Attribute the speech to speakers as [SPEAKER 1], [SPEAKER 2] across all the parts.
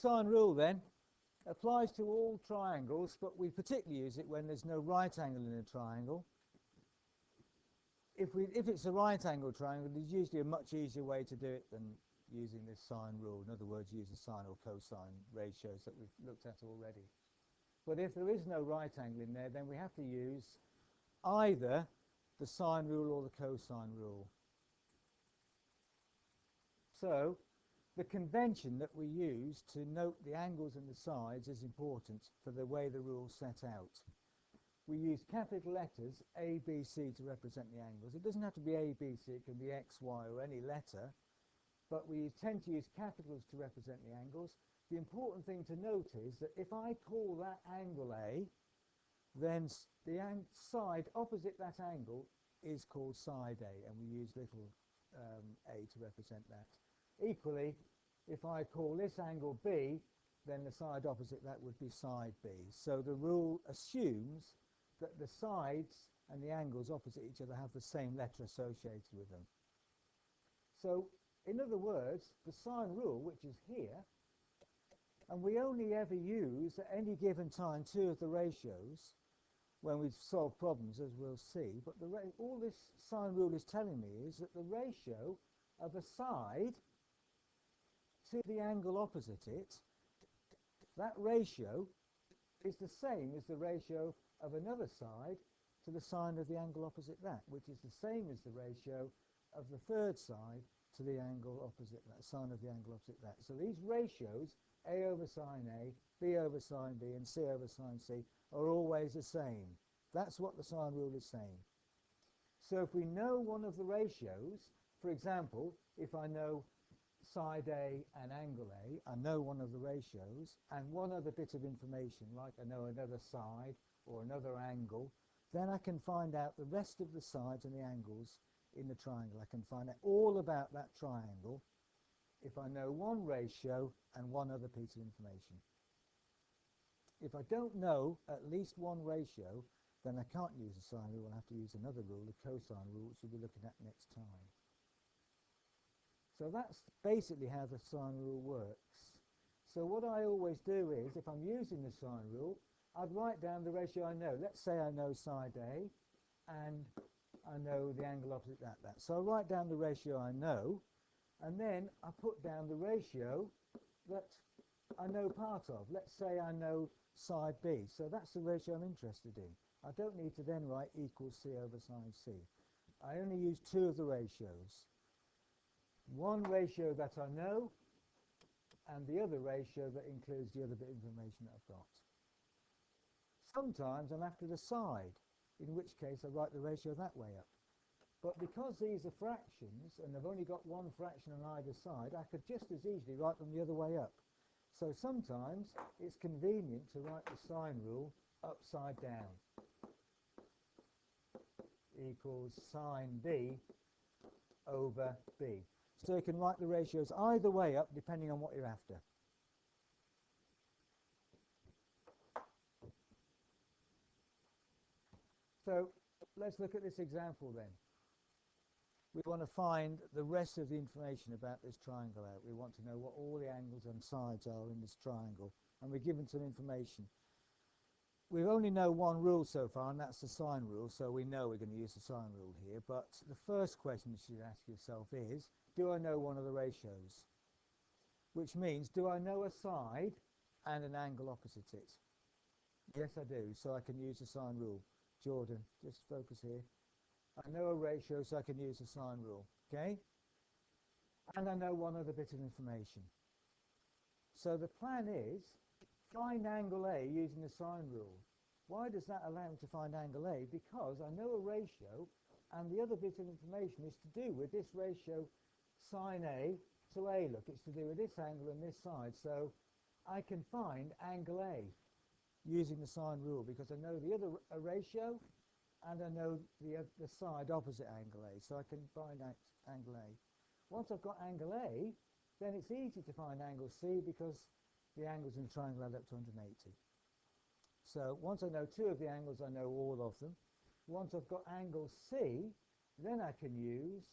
[SPEAKER 1] Sine rule then applies to all triangles, but we particularly use it when there's no right angle in a triangle. If it's a right angle triangle, there's usually a much easier way to do it than using this sine rule. In other words, using sine or cosine ratios that we've looked at already. But if there is no right angle in there, then we have to use either the sine rule or the cosine rule. So the convention that we use to note the angles and the sides is important for the way the rule's set out. We use capital letters A, B, C to represent the angles. It doesn't have to be A, B, C, it can be X, Y or any letter, but we tend to use capitals to represent the angles. The important thing to note is that if I call that angle A, then the side opposite that angle is called side A, and we use little a to represent that. Equally, if I call this angle B, then the side opposite that would be side B. So the rule assumes that the sides and the angles opposite each other have the same letter associated with them. So, in other words, the sine rule, which is here, and we only ever use at any given time two of the ratios when we solve problems, as we'll see, but all this sine rule is telling me is that the ratio of a side to the angle opposite it, that ratio is the same as the ratio of another side to the sine of the angle opposite that, which is the same as the ratio of the third side to the angle opposite that, sine of the angle opposite that. So these ratios, A over sine A, B over sine B, and C over sine C, are always the same. That's what the sine rule is saying. So if we know one of the ratios, for example, if I know side A and angle A, I know one of the ratios, and one other bit of information, like I know another side or another angle, then I can find out the rest of the sides and the angles in the triangle. I can find out all about that triangle if I know one ratio and one other piece of information. If I don't know at least one ratio, then I can't use the sine rule. I'll have to use another rule, the cosine rule, which we'll be looking at next time. So that's basically how the sine rule works. So what I always do is, if I'm using the sine rule, I'd write down the ratio I know. Let's say I know side A, and I know the angle opposite that. So I write down the ratio I know, and then I put down the ratio that I know part of. Let's say I know side B. So that's the ratio I'm interested in. I don't need to then write equals C over sine C. I only use two of the ratios. One ratio that I know, and the other ratio that includes the other bit of information that I've got. Sometimes I'm after the side, in which case I write the ratio that way up. But because these are fractions, and I've only got one fraction on either side, I could just as easily write them the other way up. So sometimes it's convenient to write the sine rule upside down. Equals sine B over B. So you can write the ratios either way up depending on what you're after. So let's look at this example then. We want to find the rest of the information about this triangle out. We want to know what all the angles and sides are in this triangle, and we're given some information. We only know one rule so far, and that's the sine rule, so we know we're going to use the sine rule here. But the first question you should ask yourself is, do I know one of the ratios? Which means, do I know a side and an angle opposite it? Yes, I do, so I can use the sine rule. Jordan, just focus here. I know a ratio, so I can use the sine rule, okay? And I know one other bit of information. So the plan is, find angle A using the sine rule. Why does that allow me to find angle A? Because I know a ratio, and the other bit of information is to do with this ratio sine A to A. Look, it's to do with this angle and this side. So I can find angle A using the sine rule because I know the other ratio and I know the side opposite angle A. So I can find angle A. Once I've got angle A, then it's easy to find angle C because the angles in the triangle add up to 180. So once I know two of the angles, I know all of them. Once I've got angle C, then I can use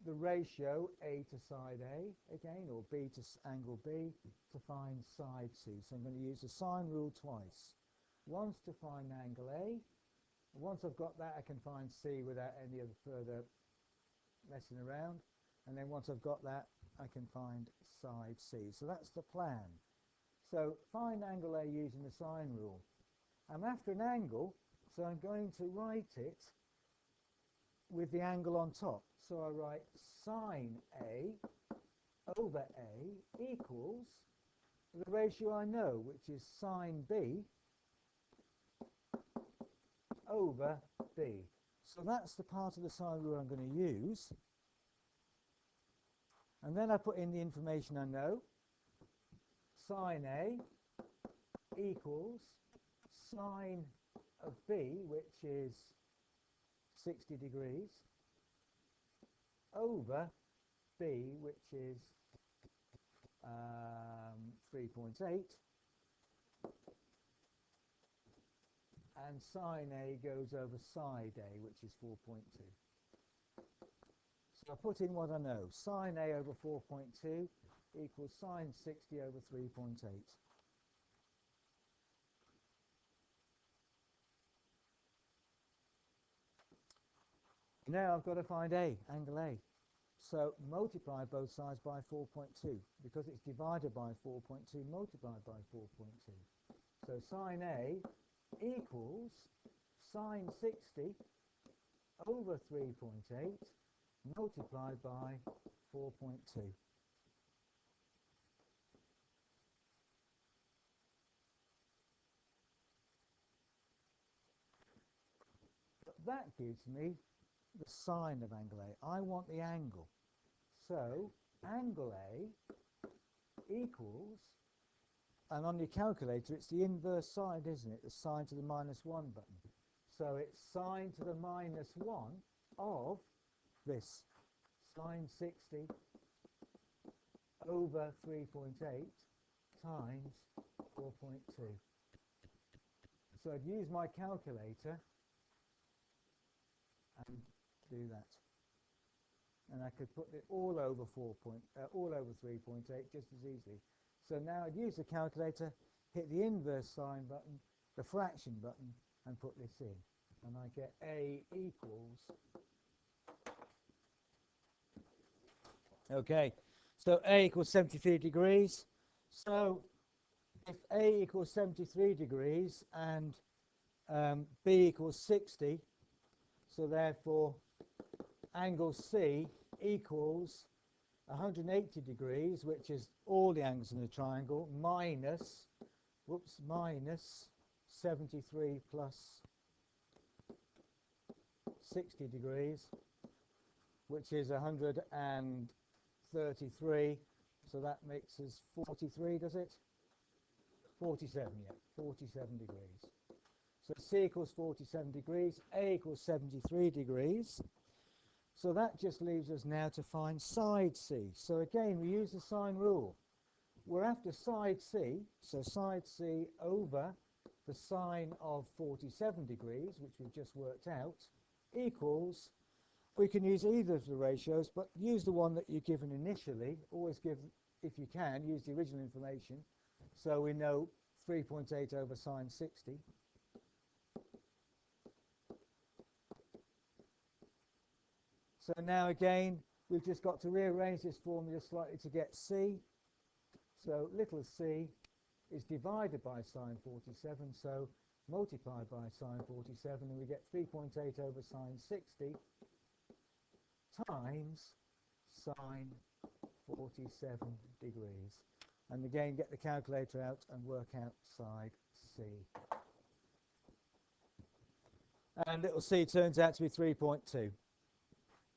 [SPEAKER 1] the ratio A to side A again, or B to angle B, to find side C. So I'm going to use the sine rule twice. Once to find angle A. Once I've got that, I can find C without any other further messing around. And then once I've got that, I can find side C. So that's the plan. So find angle A using the sine rule. I'm after an angle, so I'm going to write it with the angle on top. So I write sine A over A equals the ratio I know, which is sine B over B. So that's the part of the sine rule I'm going to use. And then I put in the information I know. Sine A equals sine of B, which is 60 degrees, over B, which is 3.8. And sine A goes over side A, which is 4.2. So I put in what I know. Sine A over 4.2 equals sine 60 over 3.8. Now I've got to find A, angle A. So multiply both sides by 4.2. Because it's divided by 4.2, multiplied by 4.2. So sine A equals sine 60 over 3.8 multiplied by 4.2. That gives me the sine of angle A. I want the angle. So angle A equals, and on your calculator it's the inverse side, isn't it? The sine to the -1 button. So it's sine to the -1 of this, sine 60 over 3.8 times 4.2. So I'd use my calculator and do that. And I could put it all over 3.8 just as easily. So now I'd use the calculator, hit the inverse sign button, the fraction button, and put this in. And I get A equals. Okay, so A equals 73 degrees. So if A equals 73 degrees and B equals 60, so therefore angle C equals 180 degrees, which is all the angles in the triangle, minus 73 plus 60 degrees, which is 133. So that makes us 43, does it? 47, yeah, 47 degrees. So C equals 47 degrees, A equals 73 degrees. So that just leaves us now to find side C. So again, we use the sine rule. We're after side C, so side C over the sine of 47 degrees, which we've just worked out, equals, we can use either of the ratios, but use the one that you're given initially. Always give, if you can, use the original information. So we know 3.8 over sine 60. So now again, we've just got to rearrange this formula slightly to get C. So little c is divided by sine 47, so multiplied by sine 47, and we get 3.8 over sine 60 times sine 47 degrees. And again, get the calculator out and work out side C. And little c turns out to be 3.2.